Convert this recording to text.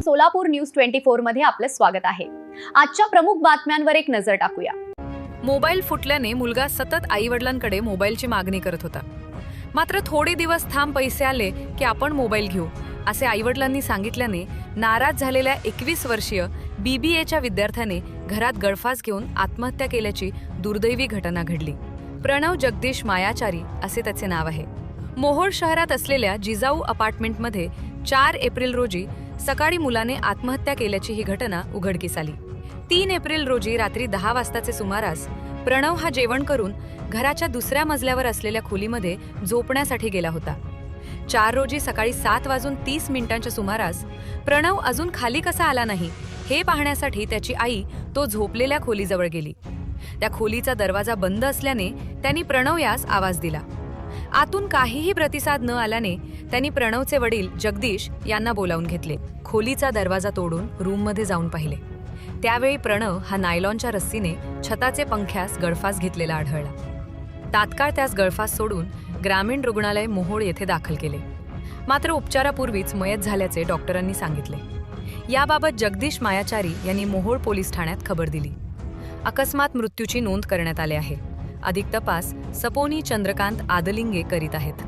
Solapur news 24 मध्ये आपलं स्वागत आहे। आजच्या प्रमुख बातम्यांवर एक नजर टाकूया। मोबाईल फुटल्याने मुलगा सतत आईवडिलांकडे मोबाईलची मागणी करत होता। मात्र थोडे दिवस थांब पैसे आले की आपण मोबाईल घेऊ असे आईवडिलांनी सांगितल्याने नाराज झालेल्या 21 वर्षीय BBAच्या विद्यार्थ्याने घरात गळफास घेऊन आत्महत्या केल्याची दुर्दैवी घटना घडली। प्रणव जगदीश मायाचारी असे त्याचे नाव आहे। मोहोळ शहरात असलेल्या जिजाऊ अपार्टमेंटमध्ये 4 एप्रिल रोजी सकाळी मुलाने आत्महत्या केल्याची ही घटना उघडकीस आली। 3 एप्रिल रोजी रात्री 10 वाजताचे सुमारास प्रणव हा जेवण करून घराच्या दुसऱ्या मजल्यावर असलेल्या खोलीमध्ये झोपण्यासाठी गेला होता। 4 रोजी सकाळी 7:30 सुमारास प्रणव अजून खाली कसा आला नाही हे पाहण्यासाठी त्याची आई तो झोपलेल्या खोलीजवळ गेली। त्या खोलीचा दरवाजा बंद असल्याने त्यांनी प्रणव यास आवाज दिला। आतून काहीही प्रतिसाद न आल्याने त्यांनी प्रणवचे वडील जगदीश यांना बोलावून घेतले। खोलीचा दरवाजा तोडून रूममध्ये जाऊन पाहिले। त्यावेळी प्रणव हा नायलॉनच्या रस्सीने छताचे पंख्यास गळफास घेतलेला आढळला। तात्काळ त्यास गळफास सोडून ग्रामीण रुग्णालय मोहोळ येथे दाखल केले। मात्र उपचारापूर्वीच मयत झाल्याचे डॉक्टरांनी सांगितले। याबाबत जगदीश मायाचारी यांनी मोहोळ पोलीस ठाण्यात खबर दिली। अकस्मात मृत्यूची नोंद करण्यात आली आहे। अधिक तपास सपोनी चंद्रकांत आदलिंगे करीत आहेत।